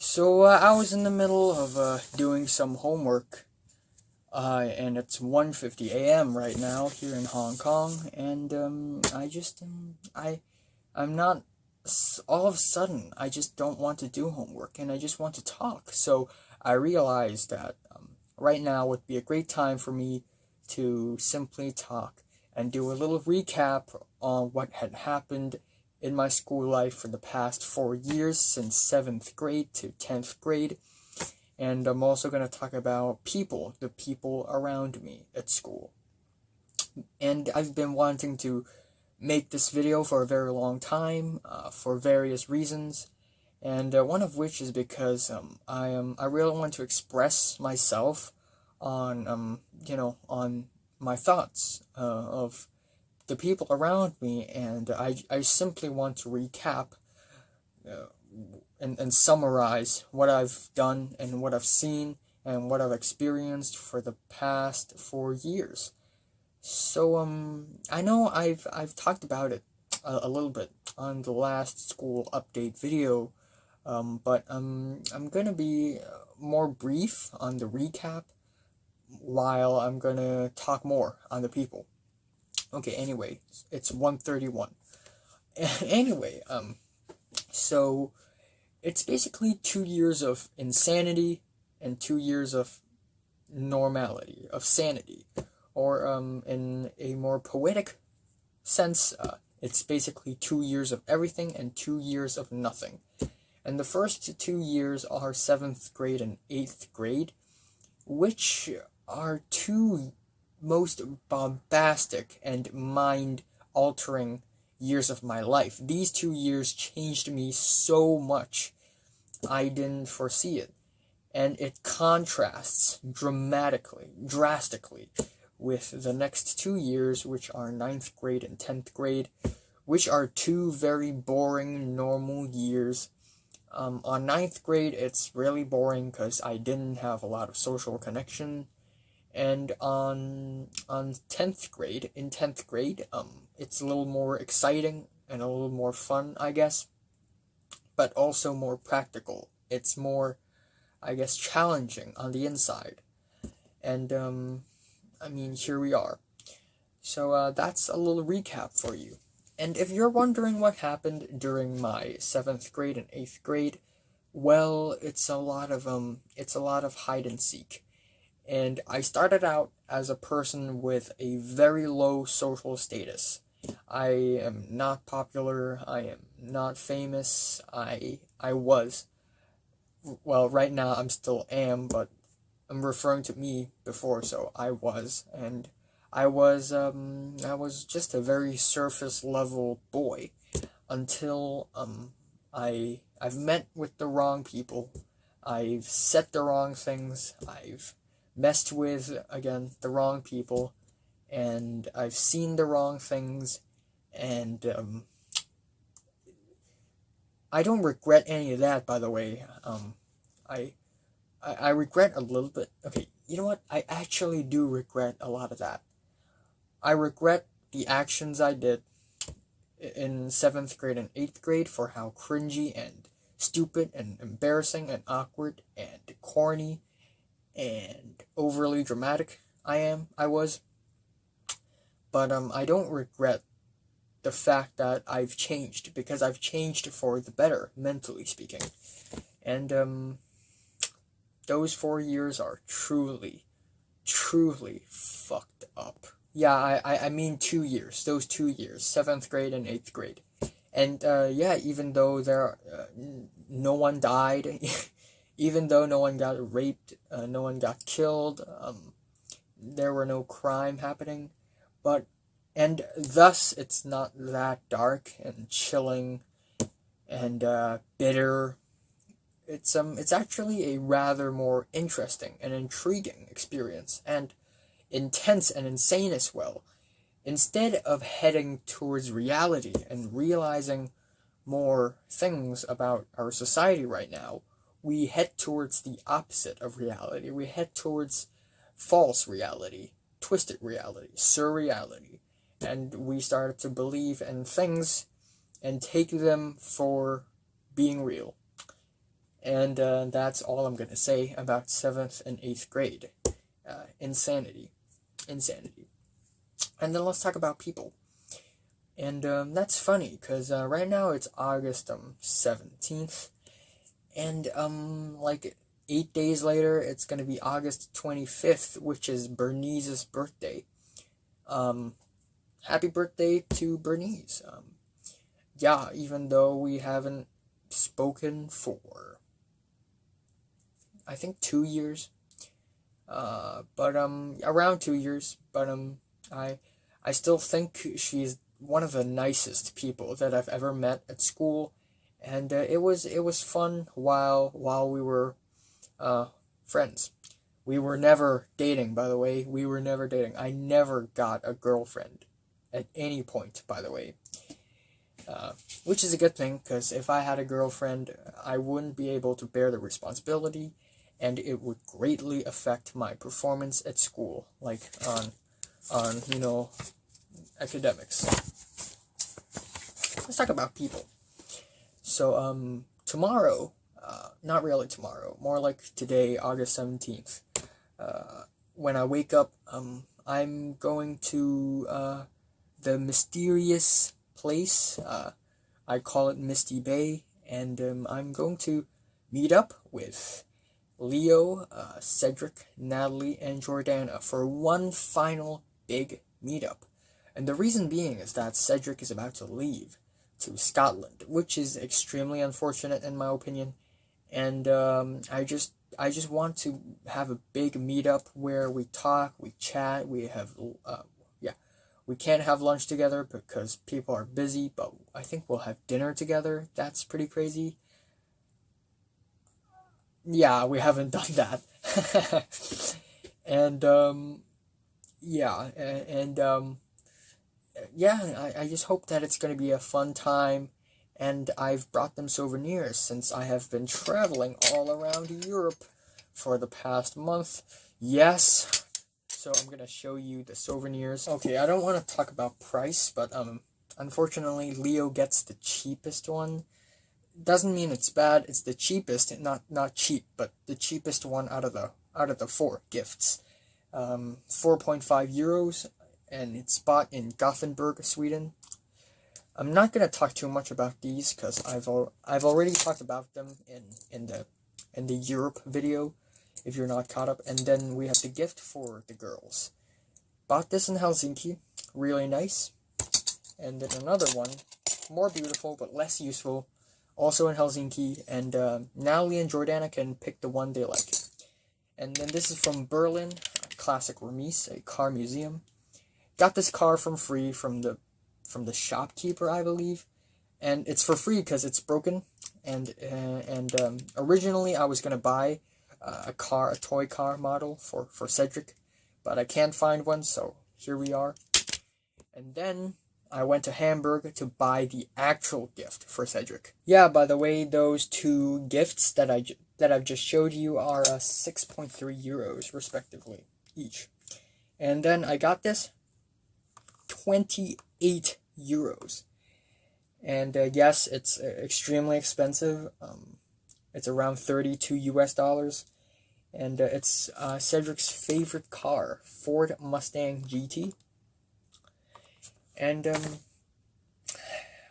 So I was in the middle of doing some homework, and it's 1:50 a.m. right now here in Hong Kong, and I'm not. All of a sudden, I just don't want to do homework, and I just want to talk. So I realized that right now would be a great time for me to simply talk and do a little recap on what had happened in my school life for the past 4 years, since 7th grade to 10th grade. And I'm also going to talk about the people around me at school. And I've been wanting to make this video for a very long time, for various reasons. And one of which is because I really want to express myself on on my thoughts of the people around me, and I simply want to recap uh, and summarize what I've done and what I've seen and what I've experienced for the past 4 years. So I know I've talked about it a little bit on the last school update video, but I'm gonna be more brief on the recap, while I'm gonna talk more on the people. Okay, anyway, it's 1:31. Anyway, so it's basically 2 years of insanity and 2 years of normality, of sanity. Or in a more poetic sense, it's basically 2 years of everything and 2 years of nothing. And the first 2 years are 7th grade and 8th grade, which are two most bombastic and mind-altering years of my life. These 2 years changed me so much. I didn't foresee it. And it contrasts drastically, with the next 2 years, which are 9th grade and 10th grade, which are two very boring, normal years. On 9th grade, it's really boring because I didn't have a lot of social connection. And on 10th grade, in 10th grade, it's a little more exciting and a little more fun, I guess, but also more practical. It's more, I guess, challenging on the inside. And here we are. So that's a little recap for you. And if you're wondering what happened during my 7th grade and 8th grade, well, it's a lot of hide and seek. And I started out as a person with a very low social status. I am not popular, I am not famous, I was. Well, right now I'm still am, but I'm referring to me before, so I was. And I was just a very surface level boy until I've met with the wrong people. I've said the wrong things. I've messed with, again, the wrong people, and I've seen the wrong things, and I don't regret any of that, by the way. I I regret a little bit. Okay, you know what? I actually do regret a lot of that. I regret the actions I did in 7th grade and 8th grade, for how cringy and stupid and embarrassing and awkward and corny and overly dramatic I was. But I don't regret the fact that I've changed, because I've changed for the better, mentally speaking. And those 4 years are truly, truly fucked up. Yeah, I mean 2 years. Those 2 years, 7th grade and 8th grade. And yeah, even though no one died, even though no one got raped, no one got killed, there were no crime happening, but and thus it's not that dark and chilling and bitter. It's actually a rather more interesting and intriguing experience, and intense and insane as well. Instead of heading towards reality and realizing more things about our society right now, we head towards the opposite of reality. We head towards false reality, twisted reality, surreality. And we started to believe in things and take them for being real. And that's all I'm going to say about 7th and 8th grade. Insanity. Insanity. And then let's talk about people. And that's funny, because right now it's August 17th. And like 8 days later, it's going to be August 25th, which is Bernice's birthday. Happy birthday to Bernice. Yeah, even though we haven't spoken for, I think, 2 years. But around 2 years. But I still think she's one of the nicest people that I've ever met at school, and it was fun while we were friends. We were never dating, by the way. We were never dating. I never got a girlfriend at any point, by the way. Which is a good thing, because if I had a girlfriend, I wouldn't be able to bear the responsibility, and it would greatly affect my performance at school, like on academics. Let's talk about people. So tomorrow, not really tomorrow, more like today, August 17th. When I wake up, I'm going to the mysterious place. I call it Misty Bay, and I'm going to meet up with Leo, Cedric, Natalie, and Jordana for one final big meetup. And the reason being is that Cedric is about to leave to Scotland, which is extremely unfortunate in my opinion. And I just want to have a big meetup where we talk, we chat, we have we can't have lunch together because people are busy, but I think we'll have dinner together. That's pretty crazy. Yeah, we haven't done that. And yeah, and yeah, I just hope that it's going to be a fun time. And I've brought them souvenirs since I have been traveling all around Europe for the past month. Yes. So I'm going to show you the souvenirs. Okay, I don't want to talk about price, but unfortunately Leo gets the cheapest one. Doesn't mean it's bad. It's the cheapest, not cheap, but the cheapest one out of the 4 gifts. 4.5 euros, and it's bought in Gothenburg, Sweden. I'm not gonna talk too much about these because I've already talked about them in the Europe video, if you're not caught up. And then we have the gift for the girls. Bought this in Helsinki, really nice. And then another one, more beautiful but less useful, also in Helsinki. And Natalie and Jordana can pick the one they like. And then this is from Berlin, a classic Remise, a car museum. Got this car from the shopkeeper, I believe, and it's for free because it's broken. And originally I was gonna buy a toy car model for Cedric, but I can't find one, so here we are. And then I went to Hamburg to buy the actual gift for Cedric. Yeah, by the way, those 2 gifts that I've just showed you are 6.3 euros respectively each. And then I got this 28 euros. And yes, it's extremely expensive. It's around 32 US dollars. And it's Cedric's favorite car, Ford Mustang GT. And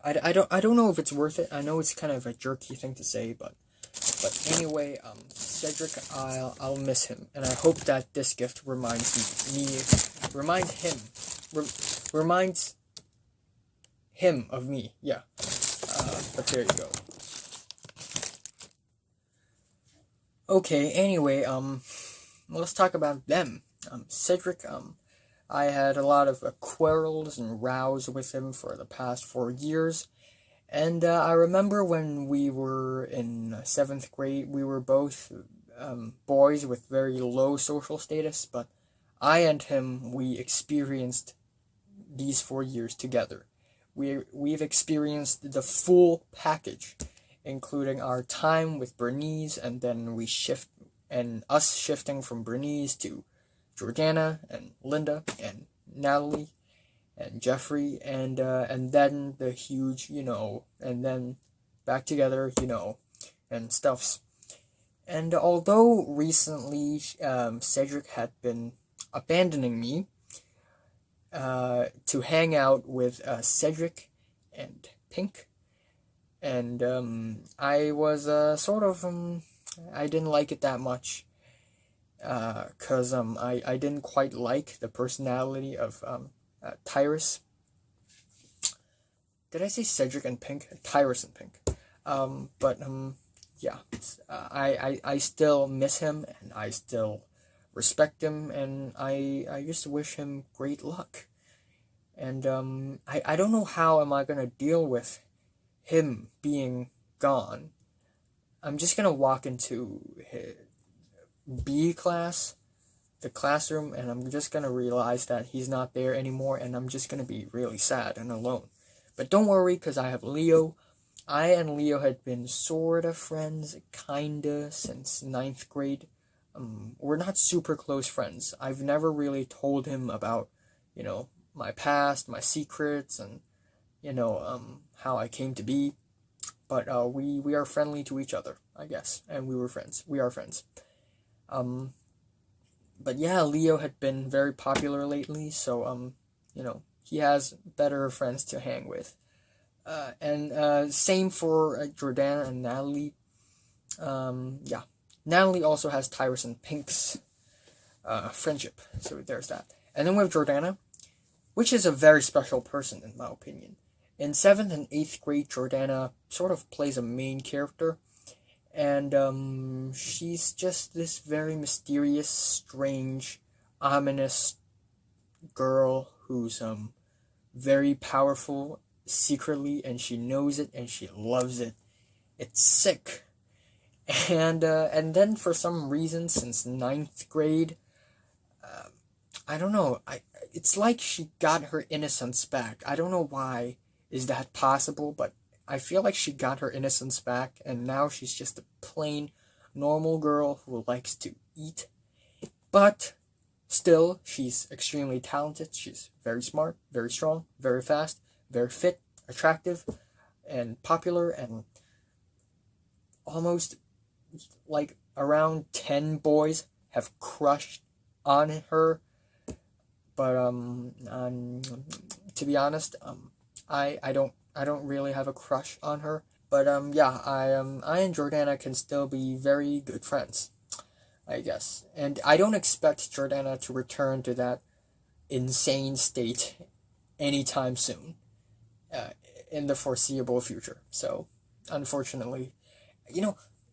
I don't know if it's worth it. I know it's kind of a jerky thing to say, but anyway, Cedric, I'll miss him, and I hope that this gift reminds him of me. Yeah. But there you go. Okay. Anyway, let's talk about them. Cedric. I had a lot of quarrels and rows with him for the past 4 years. And I remember when we were in 7th grade, we were both boys with very low social status, but I and him, we experienced these 4 years together. We've experienced the full package, including our time with Bernice, and then us shifting from Bernice to Jordana and Linda and Natalie and Jeffrey, and then the huge, and then back together, and stuffs. And although recently Cedric had been abandoning me to hang out with Cedric and Pink, and I was I didn't like it that much because I didn't quite like the personality of Tyrus. Did I say Cedric and Pink? Tyrus and Pink. But yeah, I still miss him, and I still respect him, and I just wish him great luck. And I don't know how am I gonna deal with him being gone. I'm just gonna walk into his B class, the classroom, and I'm just gonna realize that he's not there anymore, and I'm just gonna be really sad and alone. But don't worry, because I have Leo. I and Leo had been sort of friends, kinda, since ninth grade. We're not super close friends. I've never really told him about, my past, my secrets, and, how I came to be. But we are friendly to each other, I guess. And we were friends. We are friends. But yeah, Leo had been very popular lately, so, he has better friends to hang with. And same for Jordana and Natalie. Yeah. Natalie also has Tyrus and Pink's friendship, so there's that. And then we have Jordana, which is a very special person in my opinion. In 7th and 8th grade, Jordana sort of plays a main character, and she's just this very mysterious, strange, ominous girl who's very powerful secretly, and she knows it, and she loves it. It's sick. And then for some reason, since ninth grade, I don't know. It's like she got her innocence back. I don't know why is that possible, but I feel like she got her innocence back, and now she's just a plain, normal girl who likes to eat. But still, she's extremely talented. She's very smart, very strong, very fast, very fit, attractive, and popular, and almost like around 10 boys have crushed on her. But to be honest, I don't really have a crush on her. But yeah, I and Jordana can still be very good friends, I guess. And I don't expect Jordana to return to that insane state anytime soon, uh, in the foreseeable future. So, unfortunately,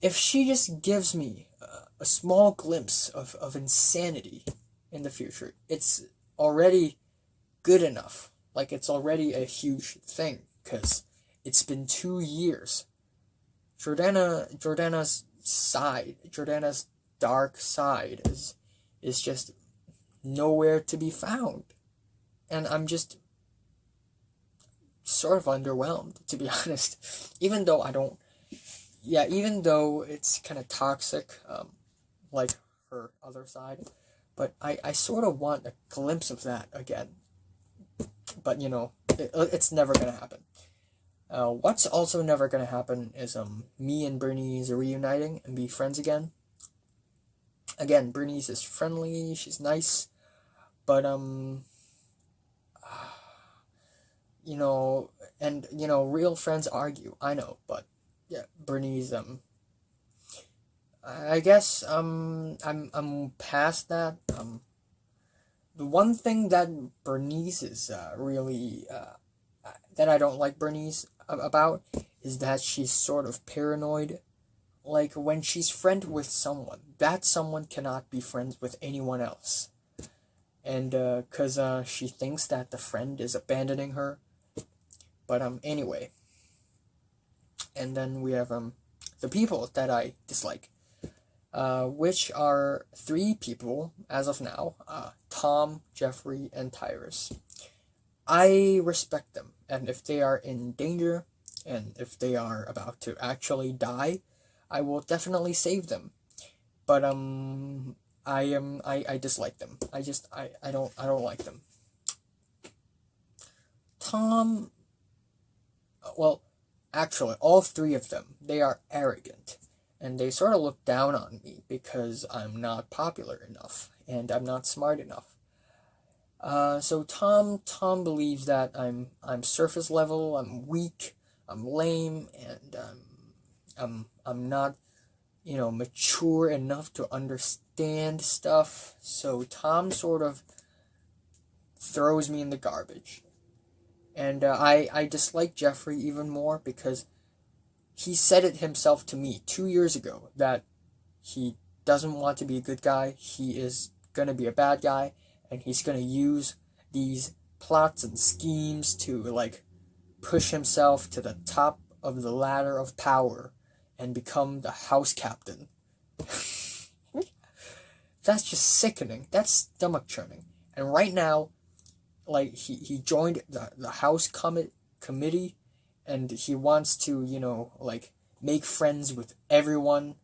if she just gives me a small glimpse of insanity in the future, it's already good enough. Like, it's already a huge thing, because it's been 2 years. Jordana's dark side is just nowhere to be found. And I'm just sort of underwhelmed, to be honest. Even though even though it's kind of toxic, like her other side, but I sort of want a glimpse of that again. But it's never gonna happen. What's also never gonna happen is me and Bernice reuniting and be friends again. Again, Bernice is friendly, she's nice, but real friends argue. I know, but yeah, Bernice I guess I'm past that. The one thing that Bernice is really that I don't like Bernice about is that she's sort of paranoid. Like, when she's friend with someone, that someone cannot be friends with anyone else. And cause she thinks that the friend is abandoning her. But anyway. And then we have the people that I dislike. Which are 3 people as of now: Tom, Jeffrey, and Tyrus. I respect them, and if they are in danger, and if they are about to actually die, I will definitely save them. But I dislike them. I don't like them. Tom, well, actually, all 3 of them, they are arrogant. and they sort of look down on me because I'm not popular enough and I'm not smart enough. So Tom believes that I'm surface level, I'm weak, I'm lame, and I'm not, mature enough to understand stuff. So Tom sort of throws me in the garbage. And I dislike Jeffrey even more because he said it himself to me 2 years ago that he doesn't want to be a good guy. He is going to be a bad guy, and he's going to use these plots and schemes to, like, push himself to the top of the ladder of power and become the house captain. That's just sickening. That's stomach churning. And right now, like, he joined the house committee, and he wants to, like, make friends with everyone,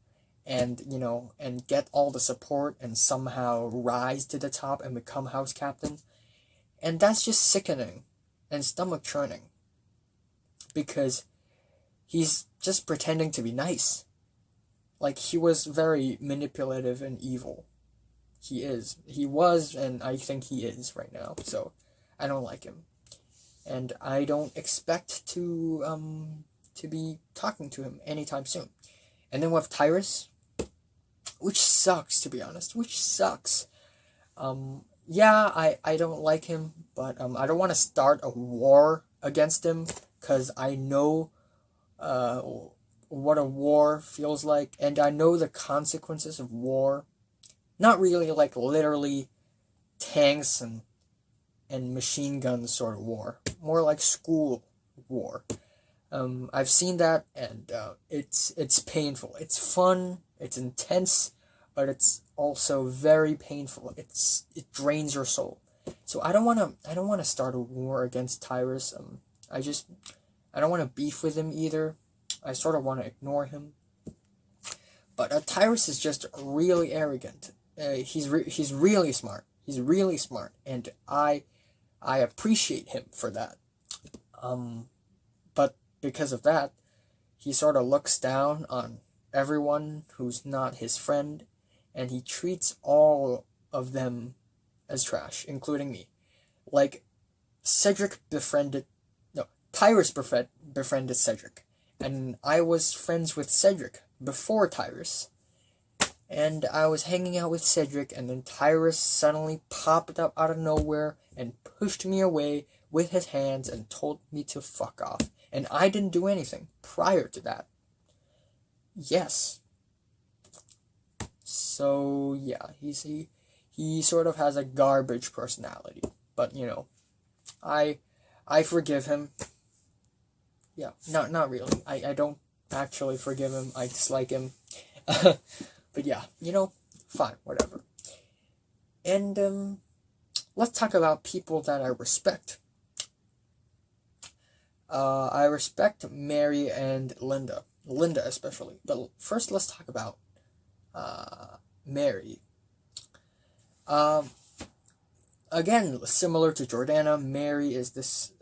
and and get all the support and somehow rise to the top and become house captain. And that's just sickening and stomach churning because he's just pretending to be nice. Like, he was very manipulative and evil. He was, and I think he is right now. So I don't like him, and I don't expect to be talking to him anytime soon. And then we have Tyrus, which sucks, to be honest. Which sucks. Yeah, I don't like him, but I don't want to start a war against him because I know what a war feels like, and I know the consequences of war. Not really like literally tanks and machine guns sort of war. More like school war. I've seen that, and it's painful. It's fun. It's intense, but it's also very painful. It drains your soul. So I don't wanna start a war against Tyrus. I don't want to beef with him either. I sort of want to ignore him. But Tyrus is just really arrogant. He's really smart. He's really smart, and I appreciate him for that. But because of that, he sort of looks down on everyone who's not his friend, and he treats all of them as trash, including me. Like, Tyrus befriended Cedric, and I was friends with Cedric before Tyrus. And I was hanging out with Cedric, and then Tyrus suddenly popped up out of nowhere and pushed me away with his hands and told me to fuck off. And I didn't do anything prior to that. Yes. So, yeah, he sort of has a garbage personality. But, I forgive him. Yeah, not really. I don't actually forgive him. I dislike him. But yeah, fine, whatever. And let's talk about people that I respect. I respect Mary and Linda. Linda especially. But first, let's talk about Mary. Again, similar to Jordana, Mary is this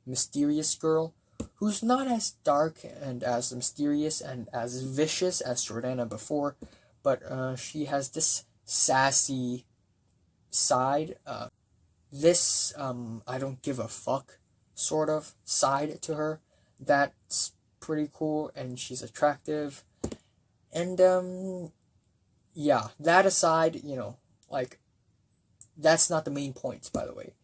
mysterious girl who's not as dark and as mysterious and as vicious as Jordana before, but she has this sassy side, this I don't give a fuck sort of side to her that's pretty cool, and she's attractive. And yeah, that aside, like, that's not the main points, by the way.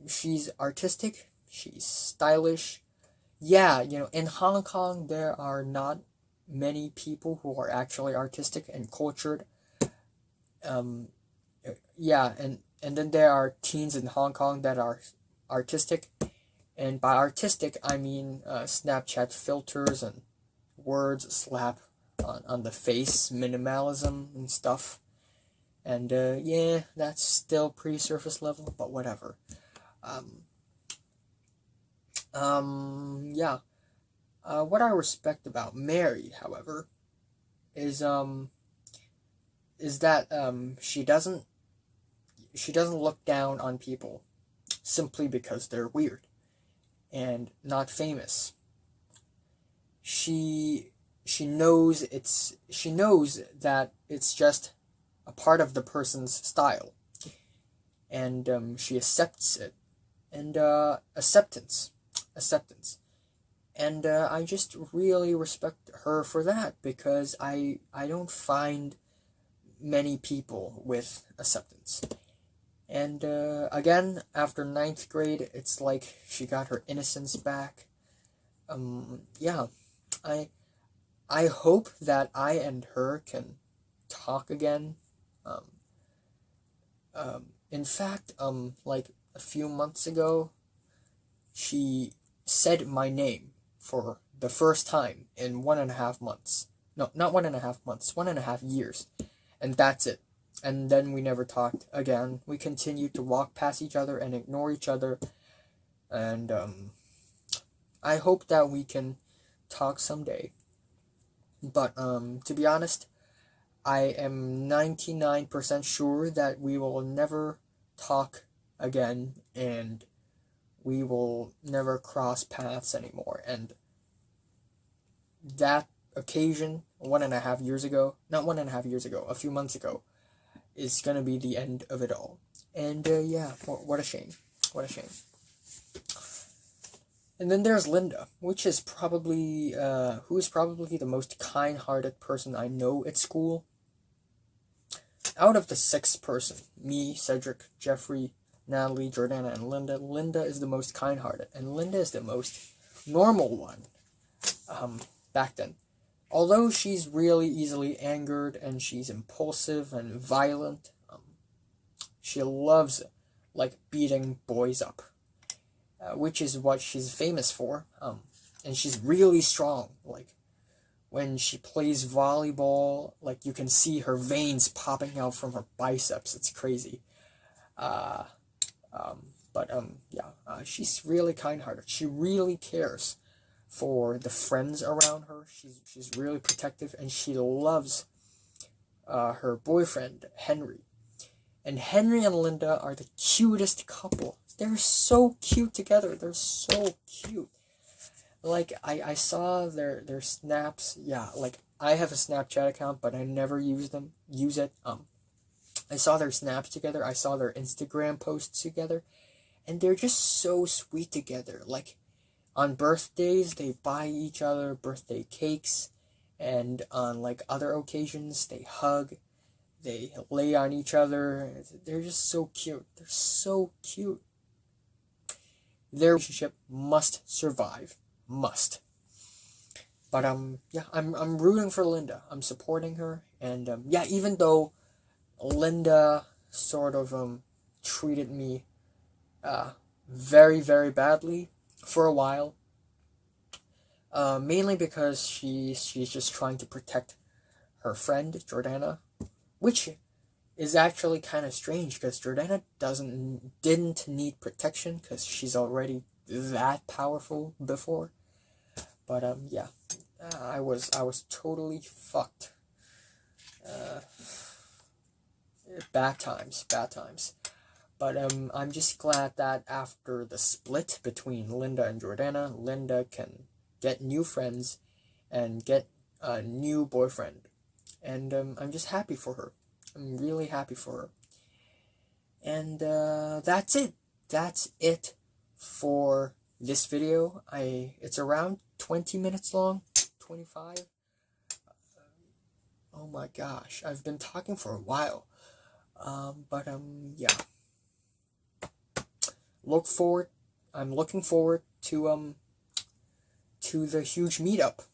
She's artistic, she's stylish. Yeah, in Hong Kong there are not many people who are actually artistic and cultured. Yeah, and then there are teens in Hong Kong that are artistic, and by artistic I mean Snapchat filters and words slap on the face, minimalism and stuff. And yeah, that's still pretty surface level, but whatever. Yeah. What I respect about Mary, however, is that she doesn't look down on people simply because they're weird and not famous. She she knows that it's just a part of the person's style, and she accepts it, and acceptance, and I just really respect her for that, because I don't find many people with acceptance. And again, after ninth grade, it's like she got her innocence back. Yeah, I I hope that I and her can talk again. Um, in fact, like a few months ago, she said my name for the first time in 1.5 months. No, not 1.5 months, 1.5 years. And that's it. And then we never talked again. We continued to walk past each other and ignore each other. And I hope that we can talk someday. But to be honest, I am 99% sure that we will never talk again, and we will never cross paths anymore. And that occasion, 1.5 years ago, not 1.5 years ago, a few months ago, is gonna be the end of it all. And yeah, what a shame. What a shame. And then there's Linda, which is probably, who is probably the most kind-hearted person I know at school. Out of the 6 person, me, Cedric, Jeffrey, Natalie, Jordana, and Linda, Linda is the most kind-hearted, and Linda is the most normal one, back then. Although she's really easily angered, and she's impulsive and violent, she loves, like, beating boys up, which is what she's famous for, and she's really strong, like, when she plays volleyball, like, you can see her veins popping out from her biceps. It's crazy. She's really kind-hearted. She really cares for the friends around her. She's really protective, and she loves her boyfriend, Henry. And Henry and Linda are the cutest couple. They're so cute together. They're so cute. Like, I saw their snaps. Yeah, like, I have a Snapchat account, but I never use it. I saw their snaps together. I saw their Instagram posts together, and they're just so sweet together. Like, on birthdays, they buy each other birthday cakes, and on, like, other occasions, they hug, they lay on each other. They're just so cute. They're so cute. Their relationship must survive. Must. But yeah, I'm rooting for Linda. I'm supporting her, and yeah, even though Linda sort of treated me very, very badly for a while, mainly because she's just trying to protect her friend Jordana, which is actually kind of strange, because Jordana didn't need protection, because she's already that powerful before. But yeah, I was totally fucked. Bad times. But I'm just glad that after the split between Linda and Jordana, Linda can get new friends and get a new boyfriend, and I'm just happy for her. I'm really happy for her. And that's it. That's it for this video. It's around 20 minutes long, 25. Oh my gosh, I've been talking for a while. Yeah. I'm looking forward to the huge meetup